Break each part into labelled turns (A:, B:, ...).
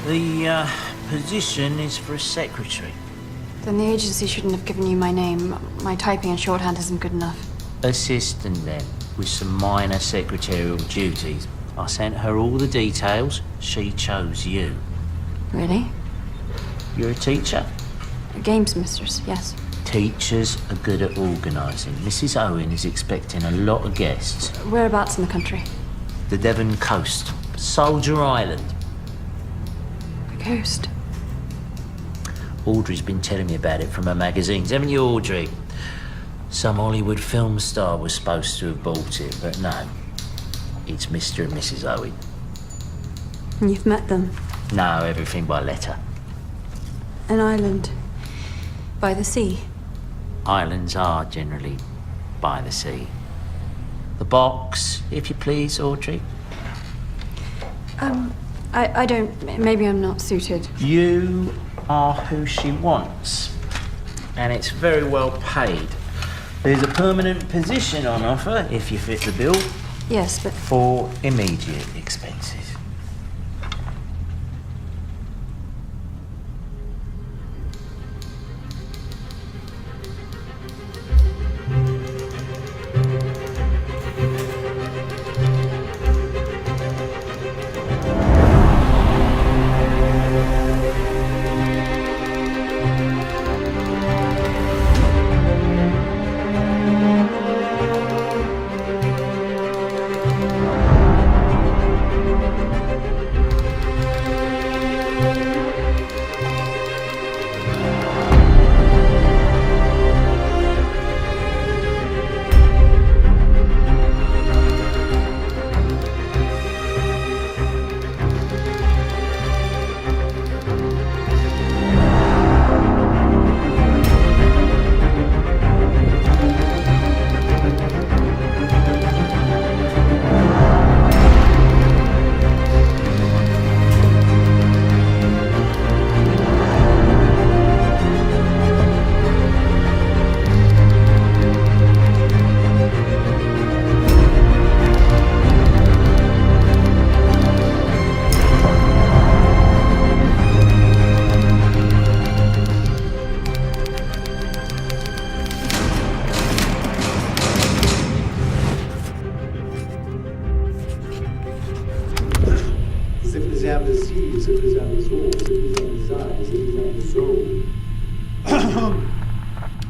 A: The position is for a secretary.
B: Then the agency shouldn't have given you my name. My typing and shorthand isn't good enough.
A: Assistant then, with some minor secretarial duties. I sent her all the details. She chose you.
B: Really?
A: You're a teacher?
B: A games mistress, yes.
A: Teachers are good at organising. Mrs. Owen is expecting a lot of guests.
B: Whereabouts in the country?
A: The Devon coast. Soldier Island.
B: The coast.
A: Audrey's been telling me about it from her magazines, haven't you, Audrey? Some Hollywood film star was supposed to have bought it, but no. It's Mr. and Mrs. Owen.
B: You've met them?
A: No, everything by letter.
B: An island. By the sea.
A: Islands are generally by the sea. The box, if you please, Audrey.
B: I don't... Maybe I'm not suited.
A: You are who she wants. And it's very well paid. There's a permanent position on offer, if you fit the bill.
B: Yes, but...
A: For immediate expenses.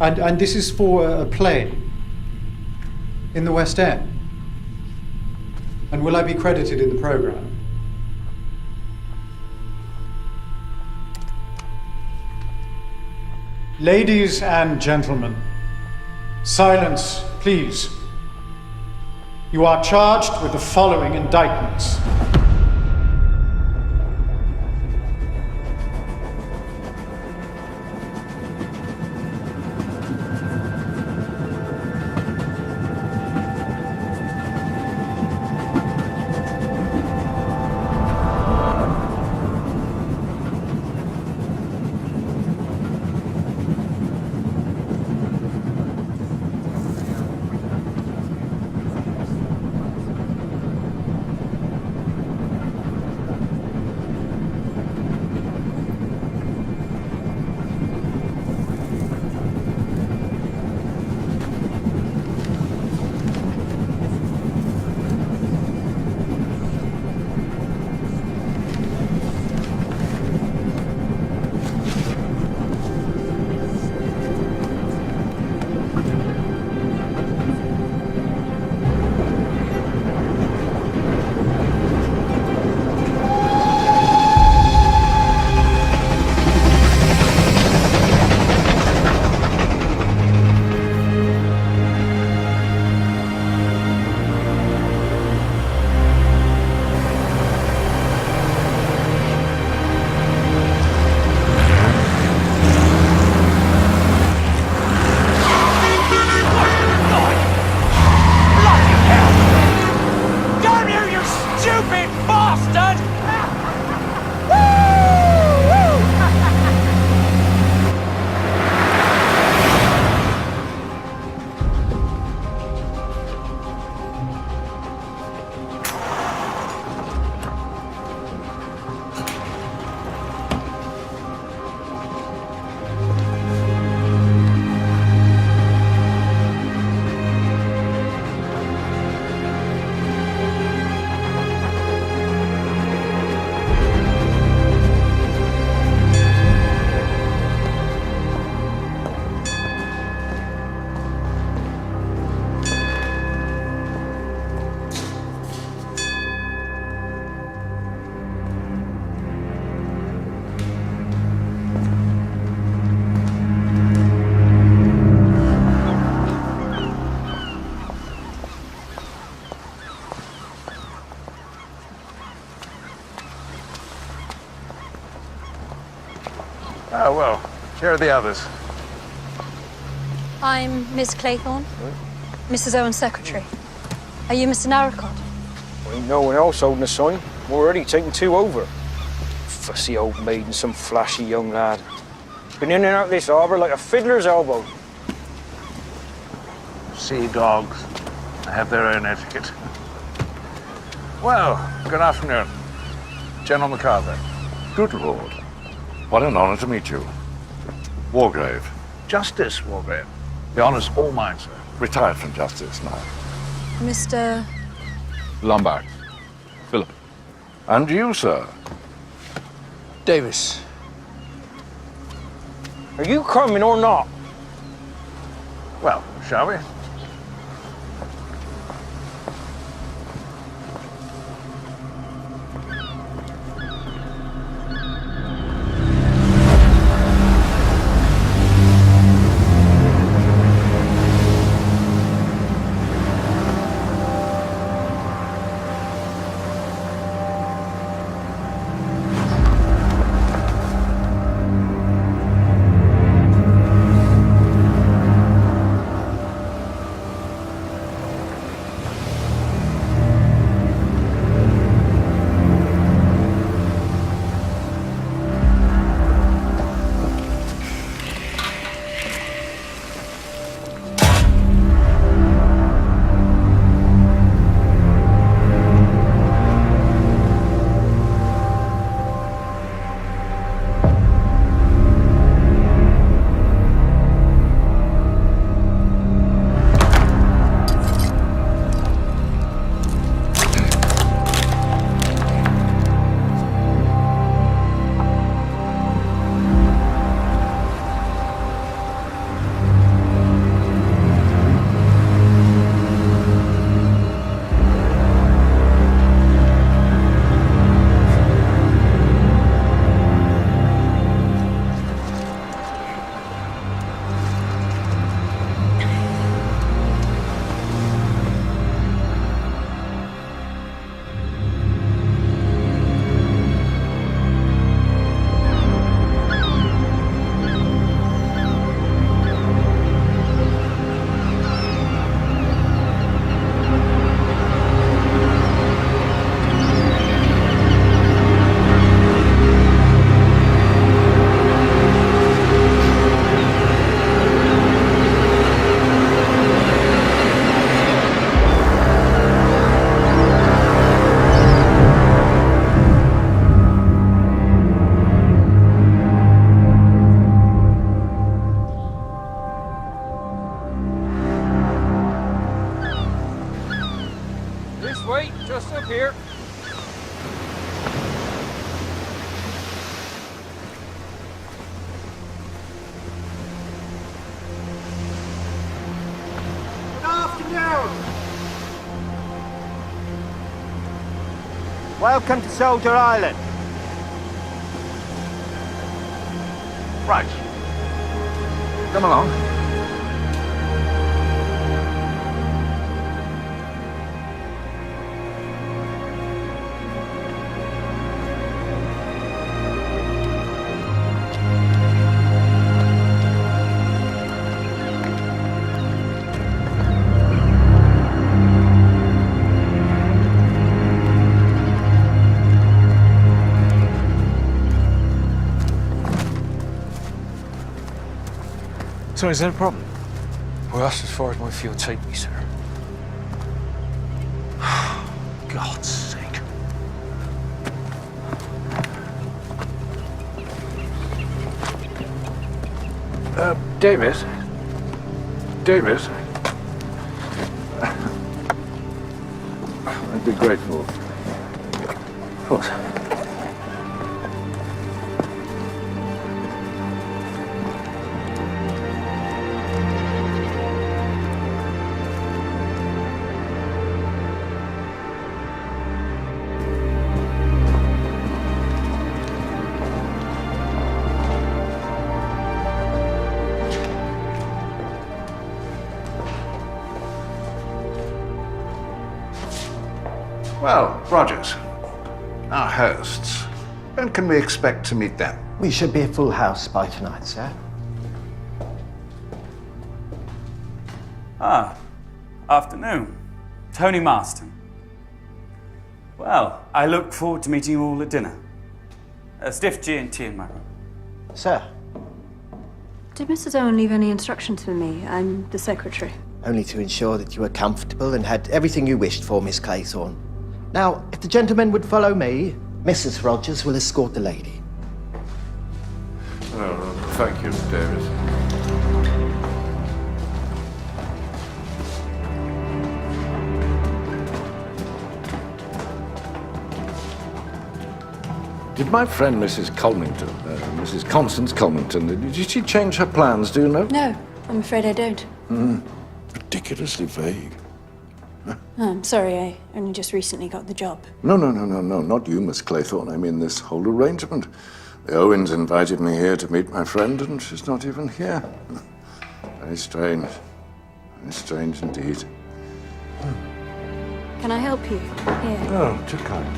C: And this is for a play in the West End. And will I be credited in the programme? Ladies and gentlemen, silence, please. You are charged with the following indictments.
D: Oh, well, here are the others.
E: I'm Miss Claythorne, Mrs. Owen's secretary. Are you Mr. Narracott?
F: Ain't no one else holding a sign. I'm already taking two over. Fussy old maid and some flashy young lad. Been in and out this harbour like a fiddler's elbow.
D: Sea dogs. They have their own etiquette. Well, good afternoon. General MacArthur.
G: Good lord. What an honor to meet you. Wargrave.
D: Justice, Wargrave. The honor's all mine, sir.
G: Retired from justice now.
E: Mr.
H: Lombard. Philip.
G: And you, sir?
F: Davis. Are you coming or not?
D: Well, shall we?
F: This way, just up here. Good afternoon. Welcome to Soldier Island.
G: Right. Come along.
D: So is that a problem?
F: Well, that's as far as my field take me, sir.
D: God's sake. Davis? Davis?
G: I'd be grateful.
D: Of course.
G: Well, Rogers, our hosts. When can we expect to meet them?
I: We should be a full house by tonight, sir.
J: Ah, afternoon. Tony Marston. Well, I look forward to meeting you all at dinner. A stiff G&T in my room.
I: Sir,
E: Did Mrs. Owen leave any instructions for me? I'm the secretary.
I: only to ensure that you were comfortable and had everything you wished for, Miss Claythorne. Now, if the gentlemen would follow me, Mrs. Rogers will escort the lady.
G: Oh, thank you, Davis. Did my friend Mrs. Mrs. Constance Colmington, did she change her plans, do you know?
E: No, I'm afraid I don't.
G: Ridiculously vague.
E: Oh, I'm sorry, I only just recently got the job.
G: No, not you, Miss Claythorne. I mean this whole arrangement. The Owens invited me here to meet my friend, and she's not even here. Very strange. Very strange indeed.
E: Can I help you? Here.
G: Oh, too kind.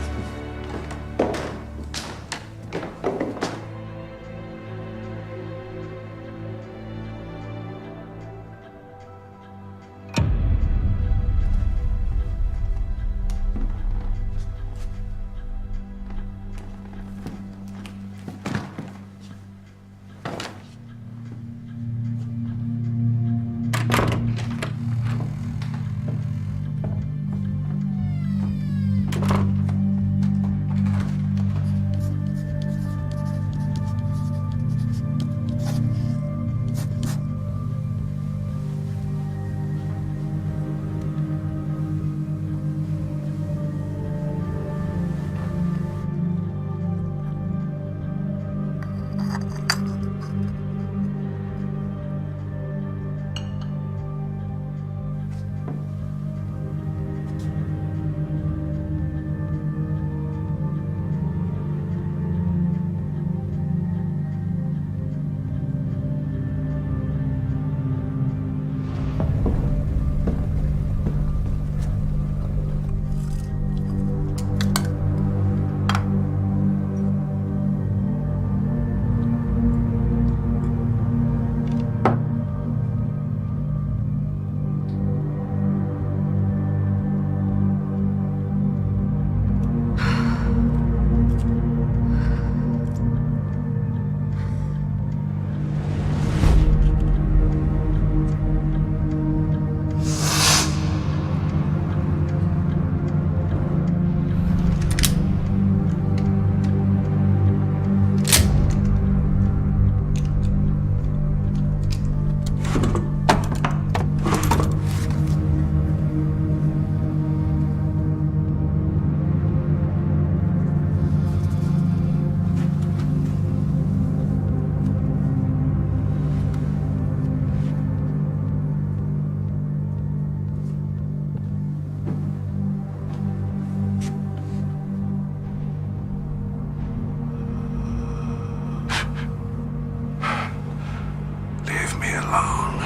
G: Leave me alone.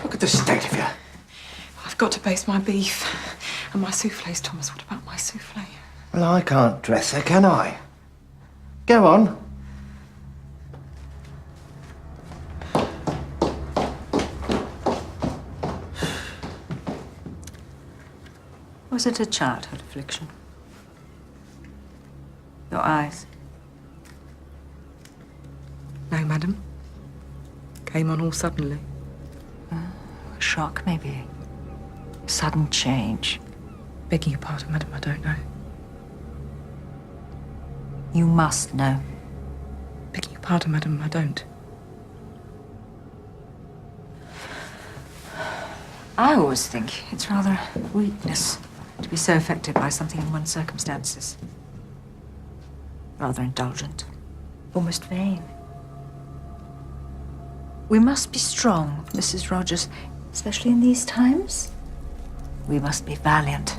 I: Look at the state of you.
K: I've got to baste my beef. And my souffles, Thomas. What about my souffle?
I: Well, I can't dress her, can I? Go on.
L: Was it a childhood affliction? Your eyes?
K: No, madam. Came on all suddenly.
L: A shock, maybe. Sudden change.
K: Begging your pardon, madam, I don't know.
L: You must know.
K: Begging your pardon, madam, I don't.
L: I always think it's rather weakness to be so affected by something in one's circumstances. Rather indulgent. Almost vain. We must be strong, Mrs. Rogers, especially in these times. We must be valiant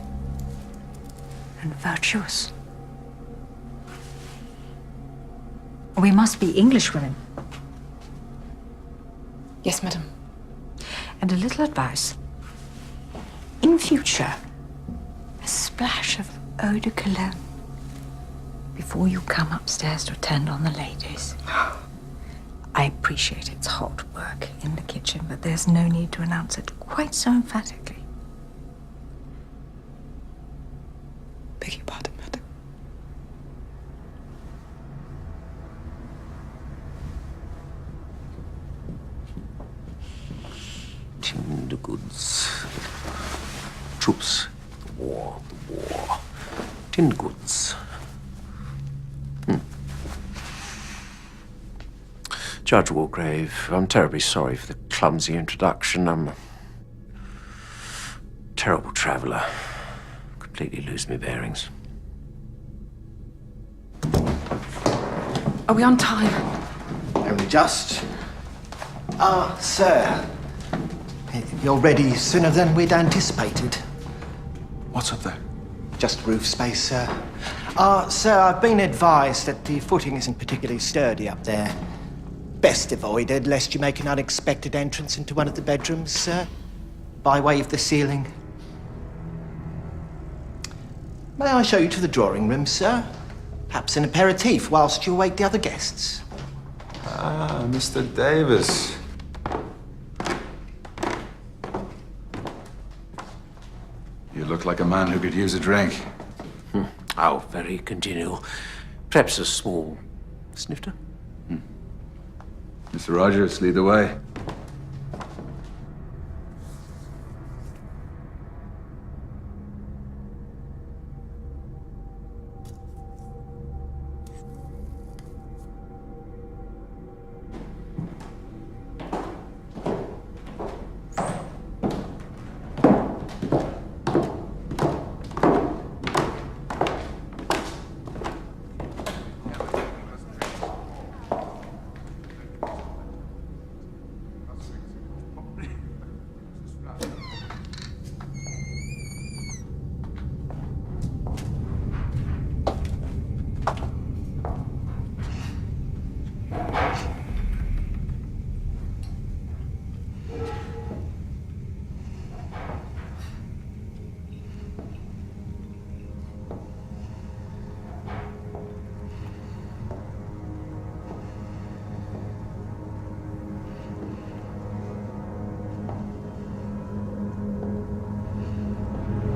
L: and virtuous. We must be English women.
K: Yes, madam.
L: And a little advice. In future, a splash of eau de cologne before you come upstairs to attend on the ladies. I appreciate it's hot work in the kitchen, but there's no need to announce it quite so emphatically.
K: Beg your pardon, madam.
M: Tinned goods. Troops. The war. Tinned goods. Judge Walgrave, I'm terribly sorry for the clumsy introduction. I'm a terrible traveller. Completely lose my bearings.
K: Are we on time?
I: Only just. Sir. You're ready sooner than we'd anticipated.
G: What's up there?
I: Just roof space, sir. Sir, I've been advised that the footing isn't particularly sturdy up there. Best avoided, lest you make an unexpected entrance into one of the bedrooms, sir. By way of the ceiling. May I show you to the drawing room, sir? Perhaps an aperitif whilst you await the other guests.
G: Ah, Mr. Davis. You look like a man who could use a drink.
M: How very congenial. Perhaps a small snifter?
G: Mr. Rogers, lead the way.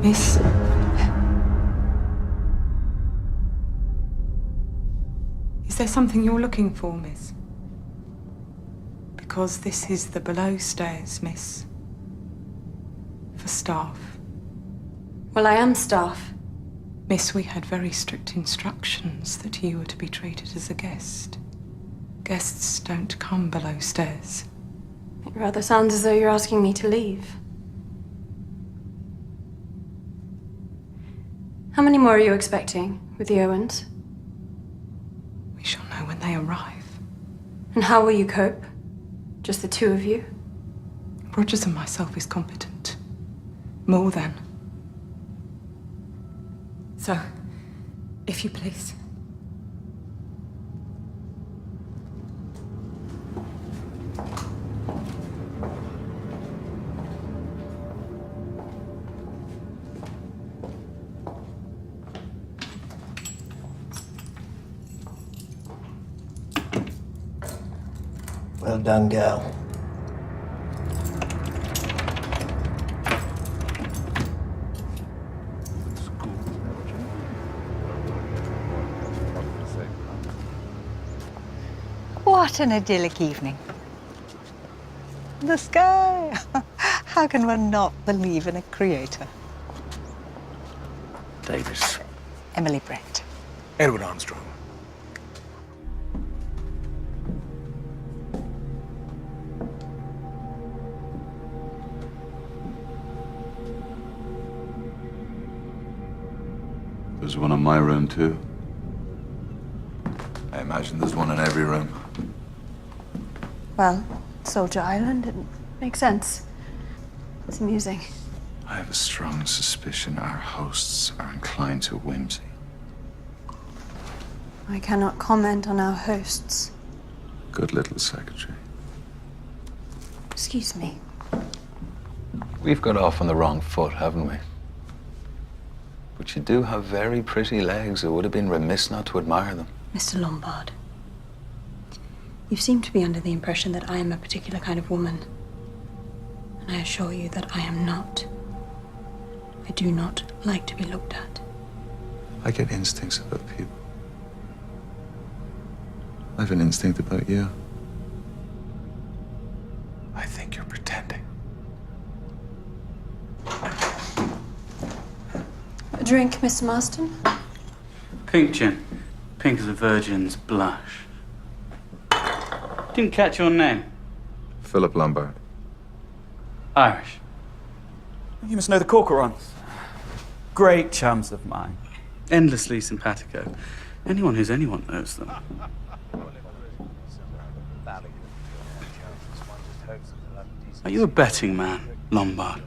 K: Miss. Is there something you're looking for, miss? Because this is the below stairs, miss. For staff.
B: Well, I am staff.
K: Miss, we had very strict instructions that you were to be treated as a guest. Guests don't come below stairs.
B: It rather sounds as though you're asking me to leave. How many more are you expecting with the Owens?
K: We shall know when they arrive.
B: And how will you cope? Just the two of you?
K: Rogers and myself is competent. More than. So, if you please.
I: Well done, girl.
L: What an idyllic evening. The sky. How can one not believe in a creator?
M: Davis.
L: Emily Brent.
M: Edward Armstrong.
G: There's one in my room, too. I imagine there's one in every room.
B: Well, Soldier Island, it makes sense. It's amusing.
G: I have a strong suspicion our hosts are inclined to whimsy.
B: I cannot comment on our hosts.
G: Good little secretary.
B: Excuse me.
H: We've got off on the wrong foot, haven't we? But you do have very pretty legs. It would have been remiss not to admire them.
E: Mr. Lombard, you seem to be under the impression that I am a particular kind of woman. And I assure you that I am not. I do not like to be looked at.
H: I get instincts about people. I have an instinct about you. I think you're pretending.
E: A drink, Mr. Marston?
J: Pink gin. Pink as a virgin's blush. Didn't catch your name.
H: Philip Lombard.
J: Irish. You must know the Corcorans. Great chums of mine. Endlessly simpatico. Anyone who's anyone knows them. Are you a betting man, Lombard?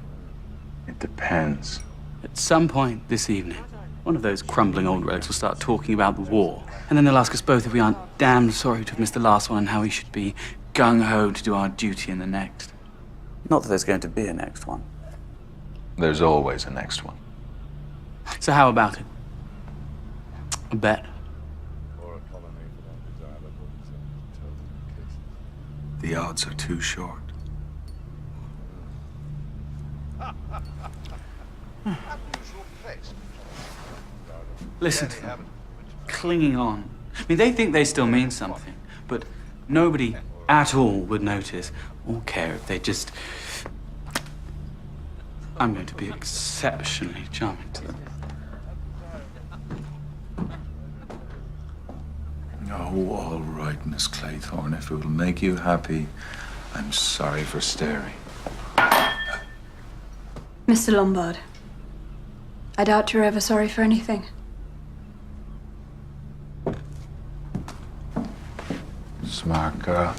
H: It depends.
J: At some point this evening, one of those crumbling old rogues will start talking about the war. And then they'll ask us both if we aren't damned sorry to have missed the last one and how we should be gung-ho to do our duty in the next. Not that there's going to be a next one.
H: There's always a next one.
J: So how about it? A bet?
H: The odds are too short.
J: Listen to them. Clinging on. I mean, they think they still mean something, but nobody at all would notice or care if they just... I'm going to be exceptionally charming to them.
H: Oh, all right, Miss Claythorne. If it will make you happy, I'm sorry for staring.
E: Mr. Lombard, I doubt you're ever sorry for anything.
H: Smart girl.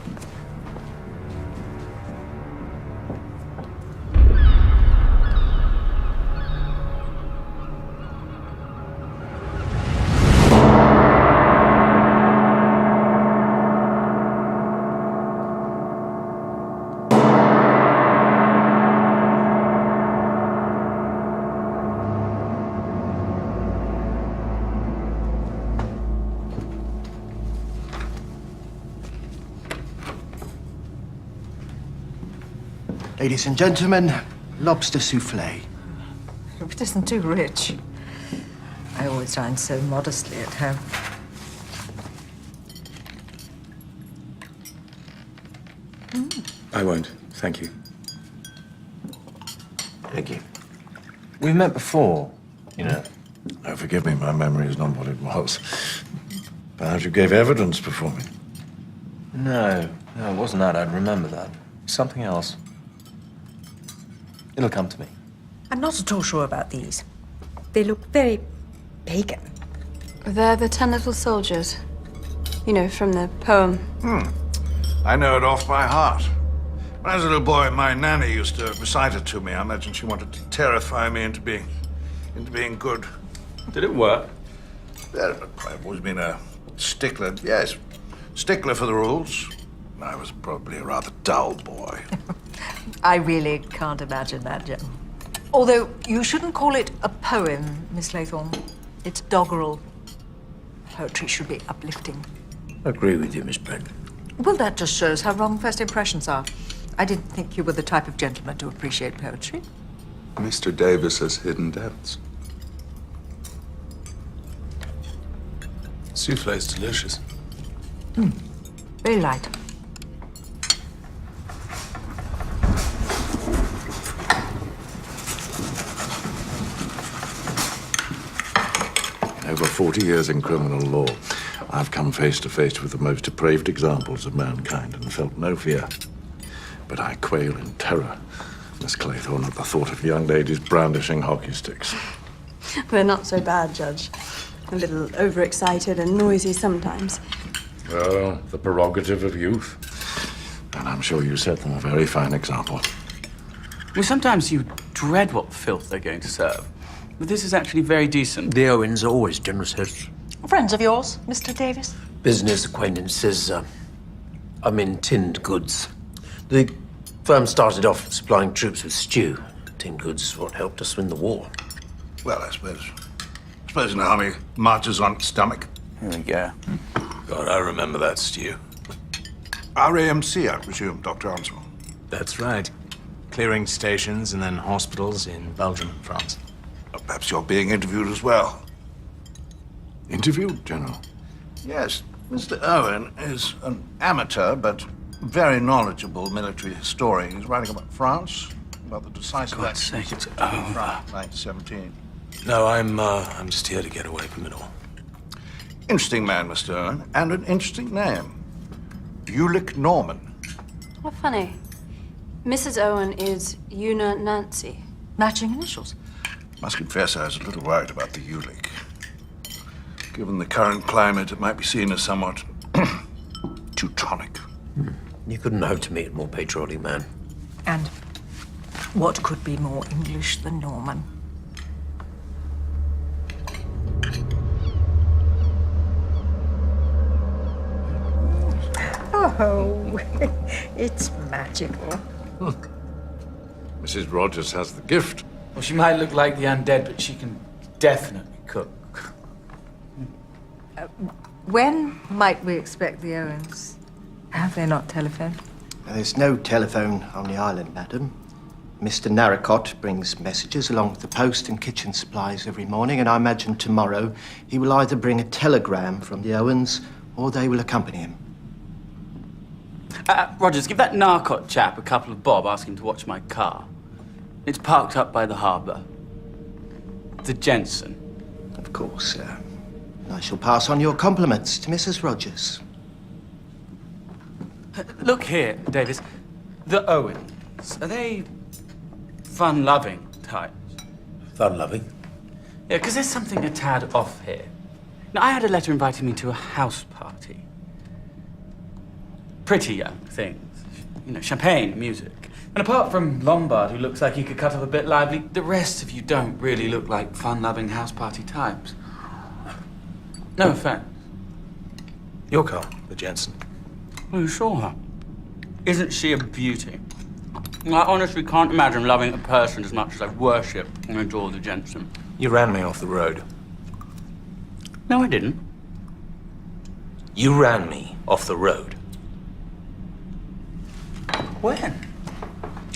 I: Ladies and gentlemen, lobster souffle.
L: Hope it isn't too rich. I always dine so modestly at home.
G: I won't, thank you.
M: Thank you. We've met before, you know.
G: Oh, forgive me, my memory is not what it was. Perhaps you gave evidence before me.
M: No, it wasn't that. I'd remember that. Something else. It'll come to me.
L: I'm not at all sure about these. They look very pagan.
B: They're the 10 little soldiers. You know, from the poem.
G: I know it off by heart. When I was a little boy, my nanny used to recite it to me. I imagine she wanted to terrify me into being good.
J: Did it work?
G: Yeah, but I've always been a stickler. Yes, stickler for the rules. I was probably a rather dull boy.
L: I really can't imagine that, Jim. Although you shouldn't call it a poem, Miss Claythorne. It's doggerel. Poetry should be uplifting.
A: I agree with you, Miss Brent.
L: Well, that just shows how wrong first impressions are. I didn't think you were the type of gentleman to appreciate poetry.
H: Mr. Davis has hidden depths.
J: Souffle's delicious.
L: Very light.
G: Over 40 years in criminal law, I've come face to face with the most depraved examples of mankind and felt no fear. But I quail in terror, Miss Claythorne, at the thought of young ladies brandishing hockey sticks.
B: They're not so bad, Judge. A little overexcited and noisy sometimes.
G: Well, the prerogative of youth. And I'm sure you set them a very fine example.
J: Well, sometimes you dread what filth they're going to serve. But this is actually very decent.
A: The Owens are always generous heads.
N: Friends of yours, Mr. Davis?
M: Business acquaintances. I'm in tinned goods. The firm started off supplying troops with stew. Tinned goods is what helped us win the war.
D: Well, I suppose an army marches on its stomach.
J: Here we go.
M: God, I remember that stew.
D: RAMC, I presume, Dr. Armstrong.
O: That's right. Clearing stations and then hospitals in Belgium and France.
D: Perhaps you're being interviewed as well.
G: Interviewed, General?
D: Yes. Mr. Owen is an amateur but very knowledgeable military historian. He's writing about France, about the decisive
J: God's sake, it's over.
D: 1917.
O: No, I'm just here to get away from it all.
D: Interesting man, Mr. Owen, and an interesting name. Ulick Norman.
B: What funny. Mrs. Owen is Una Nancy.
N: Matching initials.
D: Must confess I was a little worried about the Ulick. Given the current climate, it might be seen as somewhat Teutonic.
M: You couldn't hope to meet a more patriotic man.
L: And what could be more English than Norman? Oh, it's magical.
G: Mrs. Rogers has the gift.
J: Well, she might look like the undead, but she can definitely cook.
L: When might we expect the Owens? Have they not telephoned?
I: There's no telephone on the island, madam. Mr. Narracott brings messages along with the post and kitchen supplies every morning, and I imagine tomorrow he will either bring a telegram from the Owens or they will accompany him.
J: Rogers, give that Narcot chap a couple of bob, ask him to watch my car. It's parked up by the harbour. The Jensen.
I: Of course, sir. I shall pass on your compliments to Mrs. Rogers.
J: Look here, Davis. The Owens, are they fun-loving types?
M: Fun-loving?
J: Yeah, because there's something a tad off here. Now, I had a letter inviting me to a house party. Pretty young things. You know, champagne, music. And apart from Lombard, who looks like he could cut up a bit lively, the rest of you don't really look like fun-loving house party types. No offense.
O: Your car, the Jensen.
J: Well, you saw her. Isn't she a beauty? I honestly can't imagine loving a person as much as I worship and adore the Jensen.
O: You ran me off the road.
J: No, I didn't.
O: You ran me off the road.
J: When?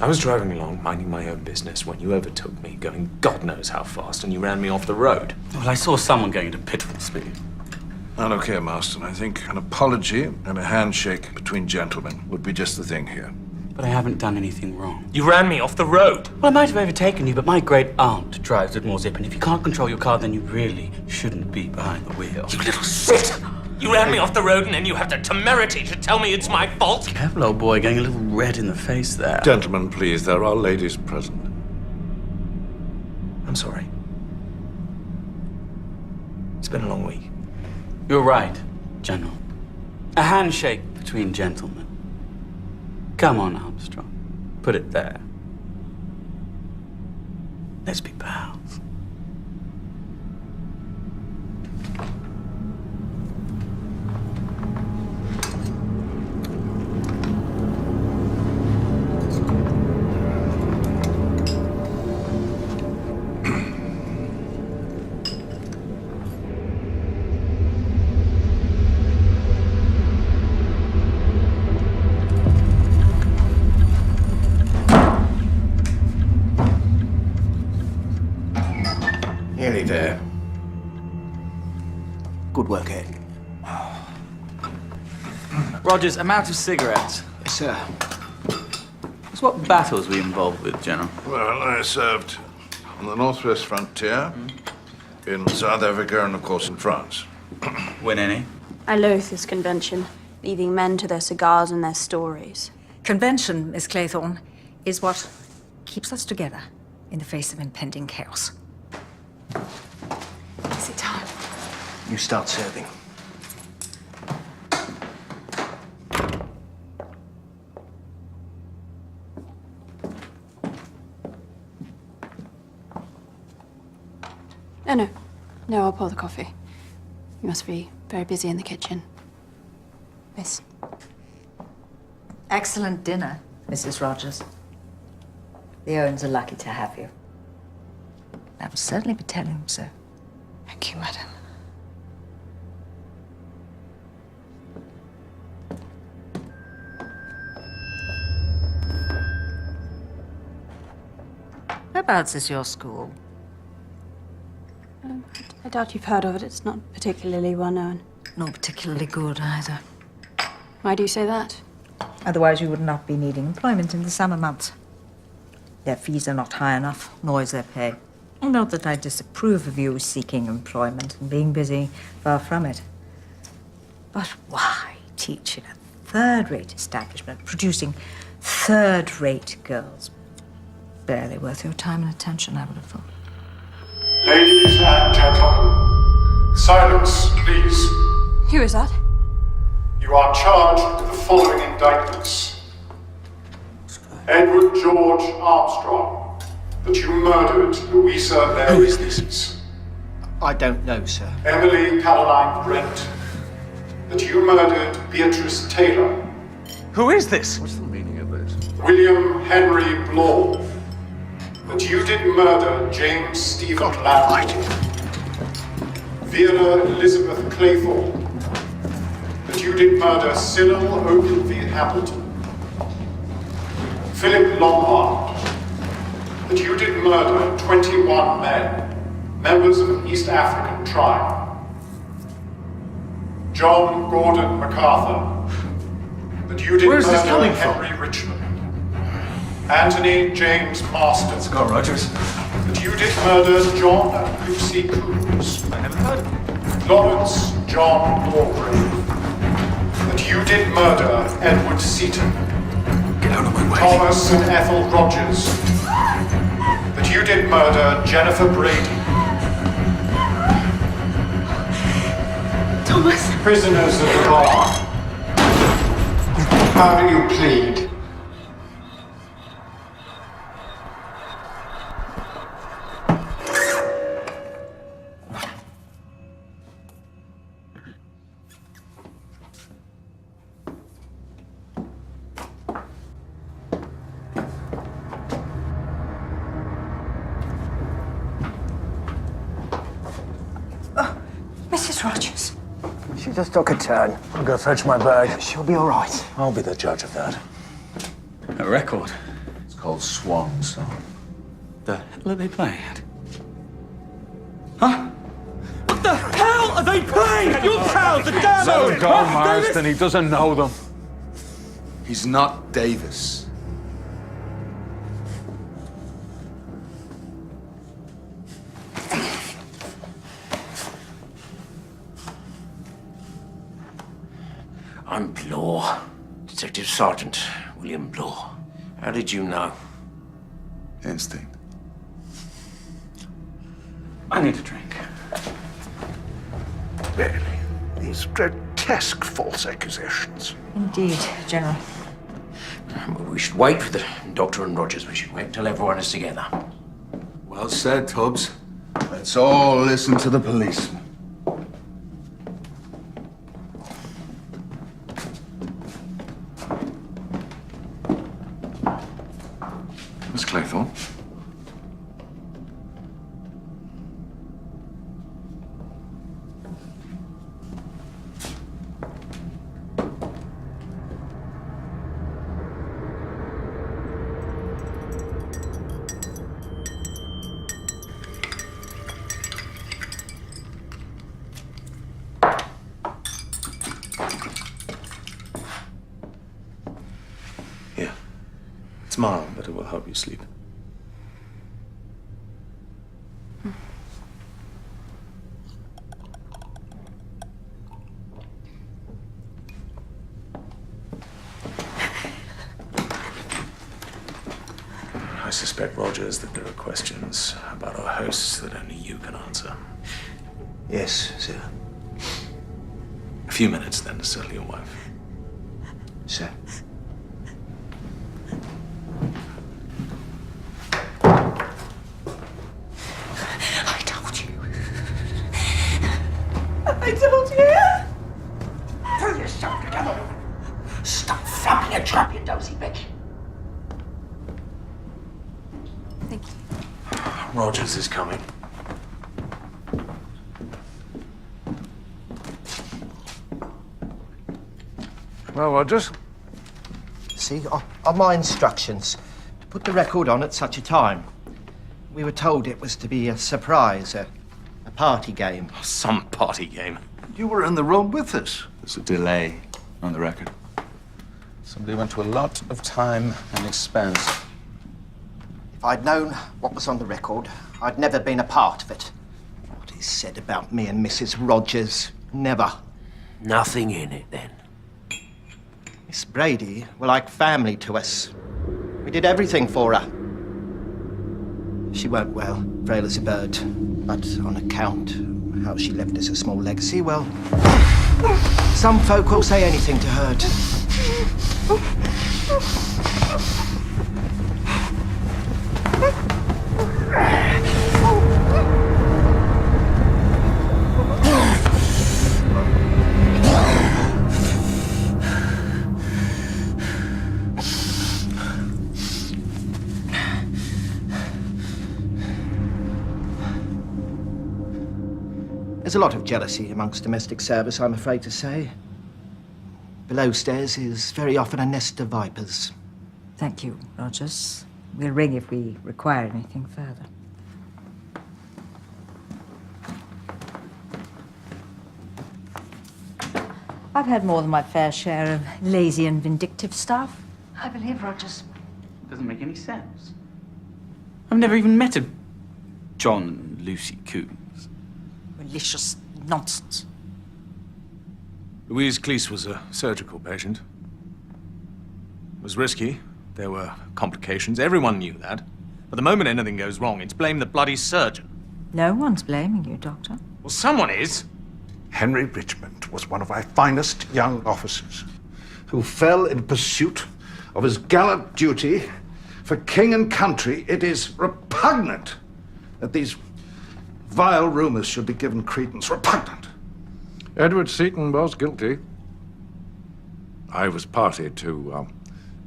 O: I was driving along, minding my own business, when you overtook me, going God knows how fast, and you ran me off the road.
J: Well, I saw someone going at pitiful speed.
D: I don't care, Marston. I think an apology and a handshake between gentlemen would be just the thing here.
J: But I haven't done anything wrong.
O: You ran me off the road!
J: Well, I might have overtaken you, but my great aunt drives with more zip, and if you can't control your car, then you really shouldn't be behind the wheel.
O: You little shit! You ran me off the road, and then you have the temerity to tell me it's my fault?
J: Careful, old boy, getting a little red in the face there.
G: Gentlemen, please, there are ladies present.
O: I'm sorry. It's been a long week.
J: You're right, General. A handshake between gentlemen. Come on, Armstrong. Put it there. Let's be pals.
I: Nearly there. Good work, Ed.
J: Rogers, I'm out of cigarettes.
I: Yes, sir.
J: So what battles were you involved with, General?
D: Well, I served on the northwest frontier, in South Africa, and of course in France.
J: Win any?
B: I loathe this convention, leaving men to their cigars and their stories.
L: Convention, Miss Claythorne, is what keeps us together in the face of impending chaos.
B: Is it time?
I: You start serving.
B: No, I'll pour the coffee. You must be very busy in the kitchen. Miss.
L: Excellent dinner, Mrs. Rogers. The Owens are lucky to have you. I will certainly be telling them so.
K: Thank you, madam.
L: Whereabouts is your school?
B: I doubt you've heard of it. It's not particularly well known.
L: Not particularly good either.
B: Why do you say that?
L: Otherwise, you would not be needing employment in the summer months. Their fees are not high enough, nor is their pay. Not that I disapprove of you seeking employment and being busy, far from it. But why teach in a third-rate establishment, producing third-rate girls? Barely worth your time and attention, I would have thought.
P: Ladies and gentlemen, silence, please.
B: Who is that?
P: You are charged with the following indictments. Edward George Armstrong, that you murdered Louisa Mary.
I: Who is this? I don't know, sir.
P: Emily Caroline Brent, that you murdered Beatrice Taylor.
O: Who is this?
G: What's the meaning of this?
P: William Henry Blaw, that you did murder James Stephen Lamb. Vera Elizabeth Claythorne, that you did murder Cyril Ogilvy Hamilton. Philip Lombard, that you did murder 21 men, members of an East African tribe. John Gordon MacArthur, that you did
O: Where's this
P: murder
O: coming from?
P: Henry Richmond. Anthony James Marston.
O: Let's go, Rogers.
P: That you did murder John and Lucy Coombs.
O: I haven't heard of him.
P: Lawrence John Lawgrave. That you did murder Edward Seaton.
O: Get out of my way.
P: Thomas and Ethel Rogers. That you did murder Jennifer Brady.
K: Thomas.
P: Prisoners of the bar. How do you plead?
L: Mrs. Rogers.
I: She just took a turn.
O: I'll go fetch my bag.
I: She'll be all right.
O: I'll be the judge of that.
J: A record.
G: It's called Swan Song.
J: The hell are they playing at? Huh? What the hell are they playing? You tell the damn
H: Let him go,
J: Davis!
H: Marston. He doesn't know them.
G: He's not Davis.
M: I'm Blaw. Detective Sergeant William Blaw. How did you know?
G: Instinct.
J: I need a drink.
D: Barely. These grotesque false accusations.
L: Indeed, General.
M: We should wait for the Doctor and Rogers. We should wait until everyone is together.
G: Well said, Tubbs. Let's all listen to the policeman. Miss Claythorne?
O: Here. It's mild, but it will help you sleep. I suspect, Rogers, that there are questions about our hosts that only you can answer.
I: Yes, sir.
O: A few minutes, then, to settle your wife.
I: Sir.
K: I told you. I told
M: you trap, you dozy bitch.
E: Thank you.
O: Rogers is coming.
D: Well, Rogers?
I: See, on my instructions, to put the record on at such a time, we were told it was to be a surprise, a party game.
O: Some party game.
D: You were in the room with us.
H: There's a delay on the record. Somebody went to a lot of time and expense.
I: If I'd known what was on the record, I'd never been a part of it. What is said about me and Mrs. Rogers, never.
M: Nothing in it, then.
I: Miss Brady were like family to us. We did everything for her. She weren't well, frail as a bird, but on account of how she left us a small legacy, well, some folk will say anything to hurt. There's a lot of jealousy amongst domestic service, I'm afraid to say. Below stairs is very often a nest of vipers.
L: Thank you, Rogers. We'll ring if we require anything further. I've had more than my fair share of lazy and vindictive staff.
N: I believe Rogers.
J: Doesn't make any sense. I've never even met a John and Lucy Coombs.
L: Malicious nonsense.
O: Louise Cleese was a surgical patient. It was risky. There were complications. Everyone knew that. But the moment anything goes wrong, it's blame the bloody surgeon.
L: No one's blaming you, Doctor.
O: Well, someone is.
D: Henry Richmond was one of our finest young officers who fell in pursuit of his gallant duty for king and country. It is repugnant that these vile rumors should be given credence. Repugnant.
G: Edward Seaton was guilty. I was party to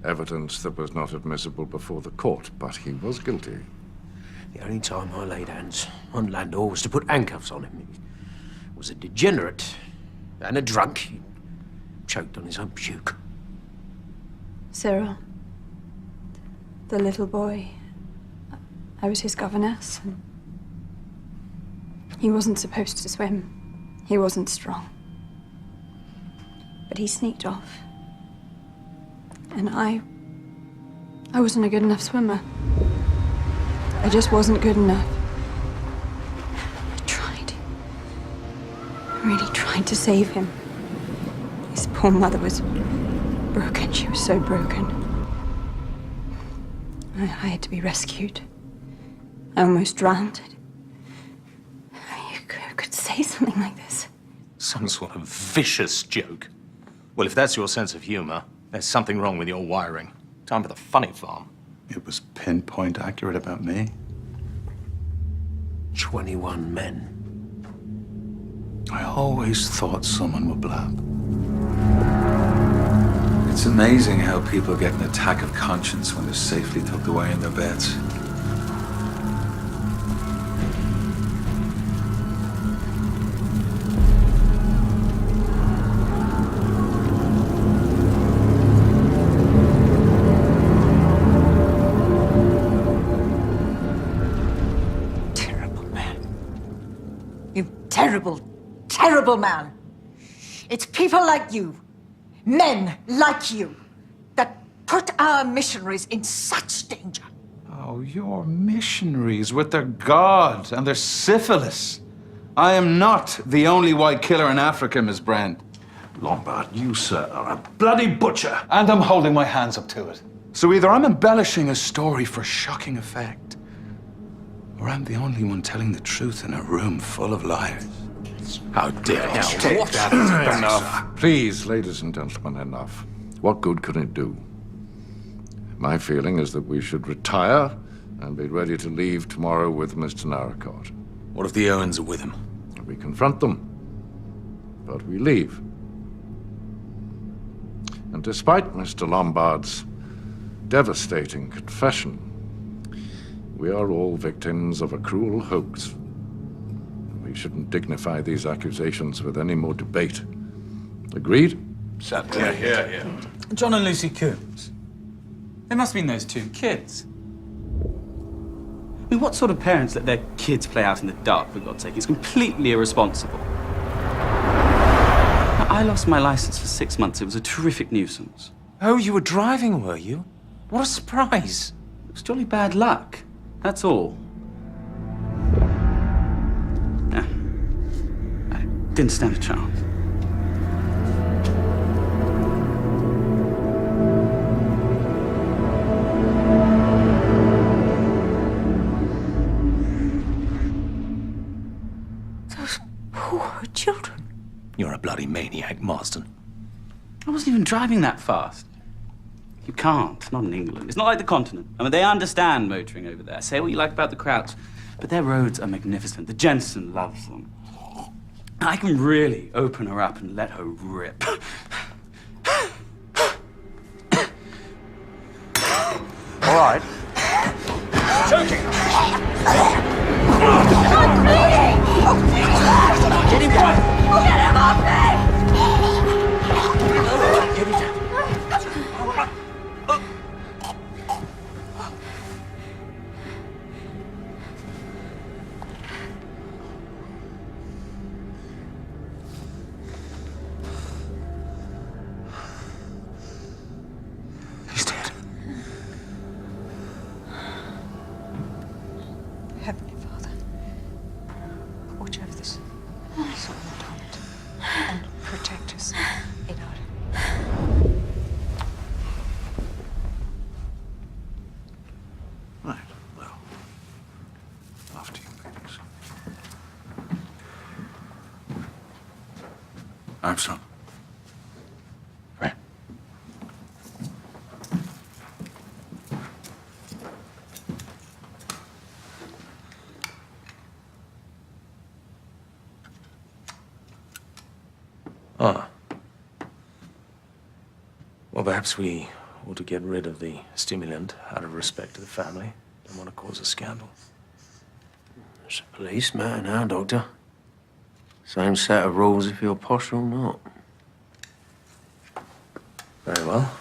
G: evidence that was not admissible before the court, but he was guilty.
M: The only time I laid hands on Landor was to put handcuffs on him. He was a degenerate and a drunk. He choked on his own puke.
B: Cyril, the little boy, I was his governess. And he wasn't supposed to swim. He wasn't strong. But he sneaked off. And I wasn't a good enough swimmer. I just wasn't good enough. I tried. I really tried to save him. His poor mother was broken. She was so broken. I had to be rescued. I almost drowned. You could say something like this.
O: Some sort of vicious joke. Well, if that's your sense of humor, there's something wrong with your wiring. Time for the funny farm.
H: It was pinpoint accurate about me.
M: 21 men.
H: I always thought someone would blab. It's amazing how people get an attack of conscience when they're safely tucked away in their beds.
L: Terrible, terrible man. It's people like you, men like you, that put our missionaries in such danger.
H: Oh, your missionaries with their God and their syphilis. I am not the only white killer in Africa, Miss Brand.
D: Lombard, you, sir, are a bloody butcher.
H: And I'm holding my hands up to it. So either I'm embellishing a story for shocking effect, or I'm the only one telling the truth in a room full of liars.
O: How dare you?
D: Take that.
G: Enough. Please, ladies and gentlemen, enough. What good can it do? My feeling is that we should retire and be ready to leave tomorrow with Mr. Narracott.
O: What if the Owens are with him?
G: We confront them, but we leave. And despite Mr. Lombard's devastating confession, we are all victims of a cruel hoax. We shouldn't dignify these accusations with any more debate. Agreed?
H: Certainly. Yeah.
J: John and Lucy Coombs. They must have been those two kids. I mean, what sort of parents let their kids play out in the dark, for God's sake? It's completely irresponsible. Now, I lost my license for 6 months. It was a terrific nuisance.
O: Oh, you were driving, were you? What a surprise.
J: It was jolly bad luck. That's all. Nah. I didn't stand a chance.
L: Children.
O: You're a bloody maniac, Marston.
J: I wasn't even driving that fast. You can't, not in England. It's not like the continent. I mean, they understand motoring over there. Say what you like about the crowds, but their roads are magnificent. The Jensen loves them. I can really open her up and let her rip.
D: All right.
F: Choking!
L: I'm bleeding! Get him down! Get him off me!
F: Get him down.
O: He's dead.
K: Heavenly Father, watch over this solemn atonement and protect us in our...
G: Right, well, after you, ladies. Armstrong.
O: Right. Ah. Well, perhaps we ought to get rid of the stimulant out of respect to the family. Don't want to cause a scandal.
M: It's a police matter now, Doctor. Same set of rules if you're posh or not.
O: Very well.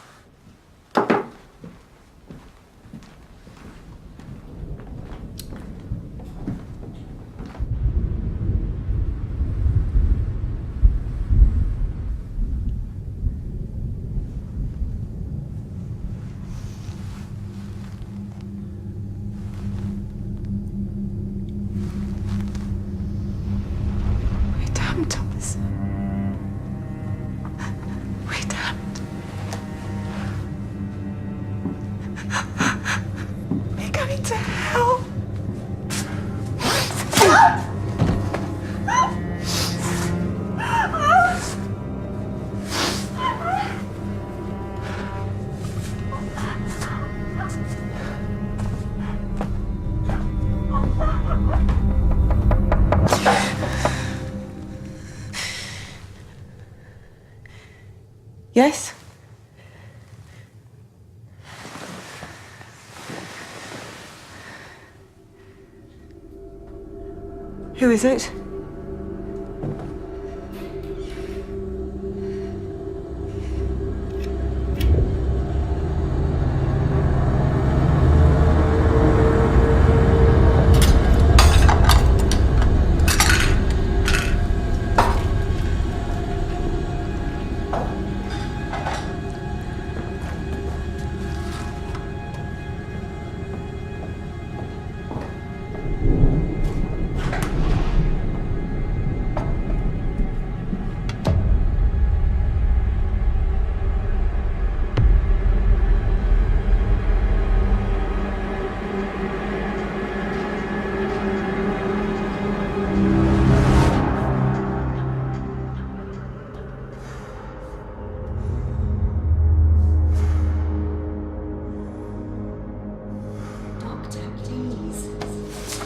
K: We're damned, Thomas. We're damned. We're going to hell. Yes? Who is it?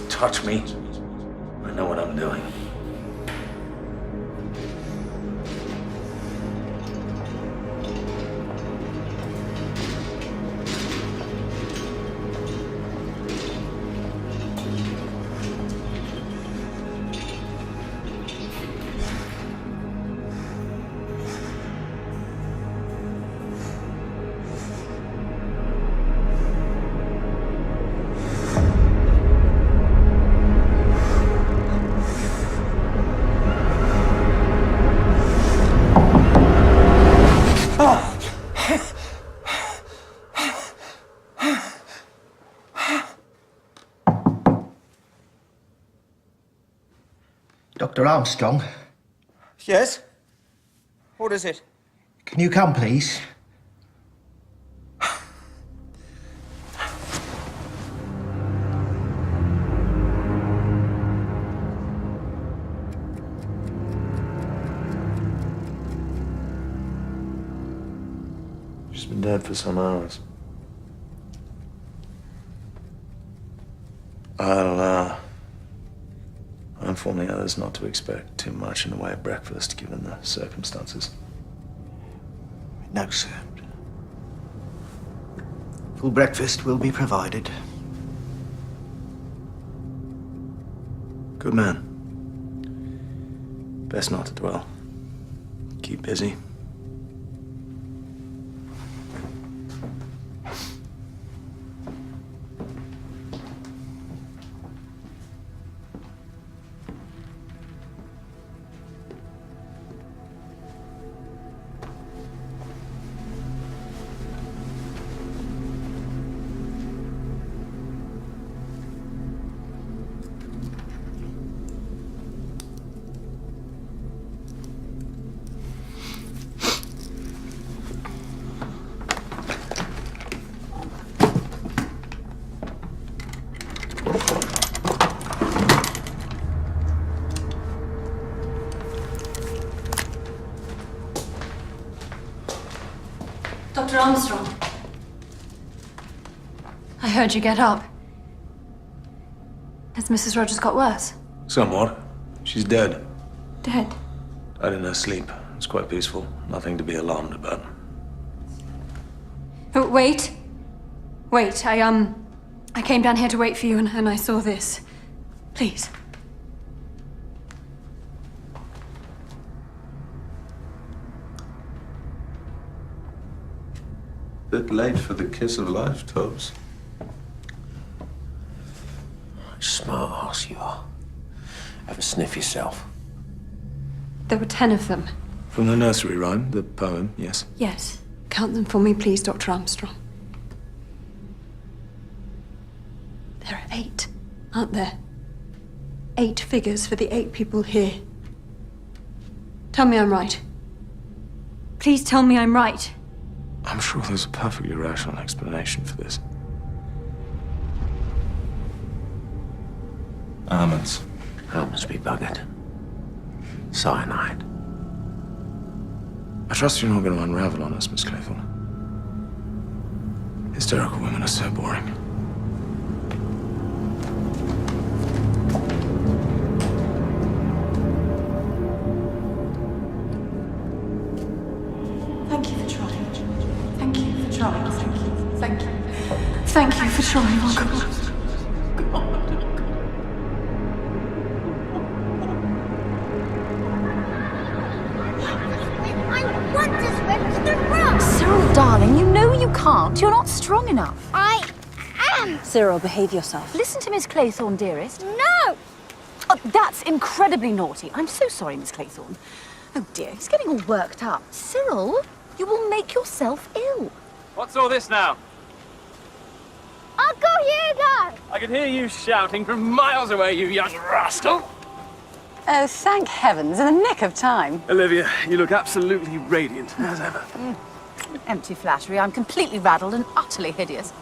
O: Touch me. I know what I'm doing.
I: Dr. Armstrong,
F: Yes? What is it?
I: can you come, please?
O: She's been dead for some hours. I'll inform the others not to expect too much in the way of breakfast, given the circumstances.
I: No, sir. Full breakfast will be provided.
O: Good man. Best not to dwell. Keep busy.
B: Dr. Armstrong. I heard you get up. Has Mrs. Rogers got worse?
O: Somewhat. She's dead.
B: Dead?
O: Died in her sleep. It's quite peaceful. Nothing to be alarmed about.
B: Oh, wait. Wait, I came down here to wait for you and I saw this. Please.
O: Bit late for the kiss of life, Tubbs.
M: Smart ass you are. Have a sniff yourself.
B: There were 10 of them.
O: From the nursery rhyme, the poem, yes.
B: Yes. Count them for me, please, Dr. Armstrong. There are 8, aren't there? 8 figures for the 8 people here. Tell me I'm right. Please tell me I'm right.
O: I'm sure there's a perfectly rational explanation for this. Almonds.
M: Almonds be buggered. Cyanide.
O: I trust you're not going to unravel on us, Miss Claythorne. Hysterical women are so boring.
B: Thank you for trying. Thank you for trying. Thank you. Thank you. Thank you for trying, oh God.
L: Cyril, darling, you know you can't. You're not strong enough.
Q: I am.
L: Cyril, behave yourself. Listen to Miss Claythorne, dearest.
Q: No.
L: Oh, that's incredibly naughty. I'm so sorry, Miss Claythorne. Oh dear, he's getting all worked up. Cyril, you will make yourself ill.
J: What's all this now?
Q: Uncle Hugo!
J: I can hear you shouting from miles away, you young rascal.
R: Oh, thank heavens, in the nick of time.
J: Olivia, you look absolutely radiant, as ever.
L: Empty flattery. I'm completely raddled and utterly hideous.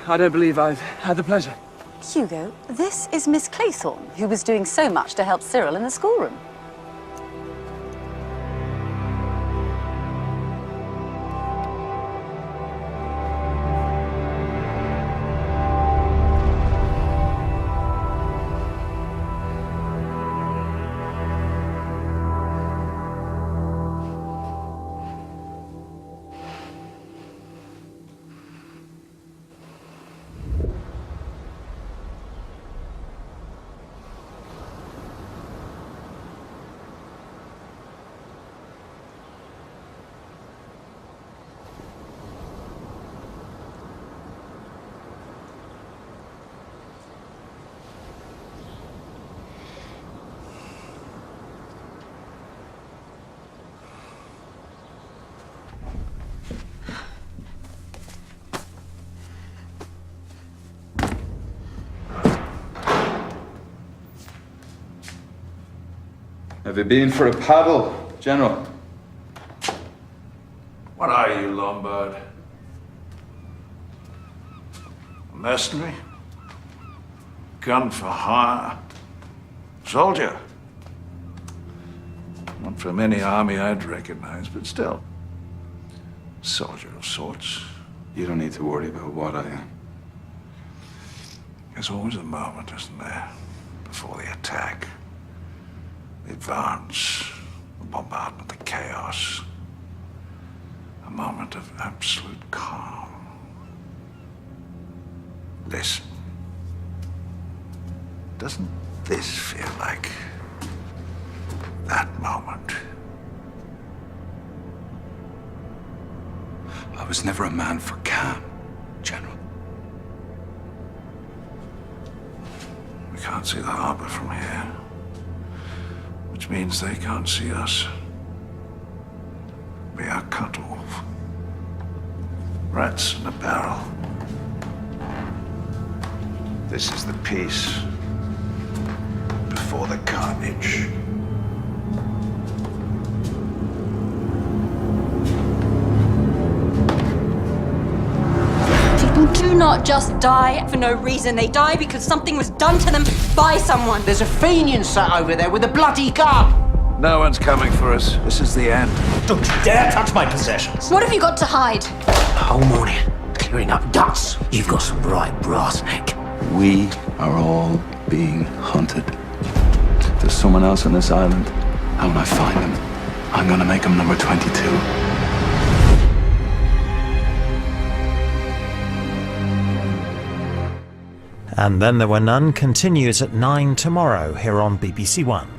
J: I don't believe I've had the pleasure.
R: Hugo, this is Miss Claythorne, who was doing so much to help Cyril in the schoolroom.
H: Have you been for a paddle, General?
D: What are you, Lombard? A mercenary? Gun for hire? Soldier? Not from any army I'd recognize, but still. Soldier of sorts.
H: You don't need to worry about what I am.
D: There's always a moment, isn't there? Before the attack. The advance, the bombardment, the chaos. A moment of absolute calm. Listen. Doesn't this feel like that moment?
H: I was never a man for calm, General.
D: We can't see the harbor from here. Which means they can't see us. We are cut off. Rats in a barrel. This is the peace before the carnage.
E: People do not just die for no reason. They die because something was done to them by someone.
M: There's a Fenian sat over there with a bloody gun.
D: No one's coming for us. This is the end.
M: Don't you dare touch my possessions.
E: What have you got to hide?
A: The whole morning, clearing up guts. You've got some bright brass neck.
H: We are all being hunted. There's someone else on this island, and when I find them, I'm gonna make him number 22.
S: And Then There Were None continues at 9 tomorrow here on BBC One.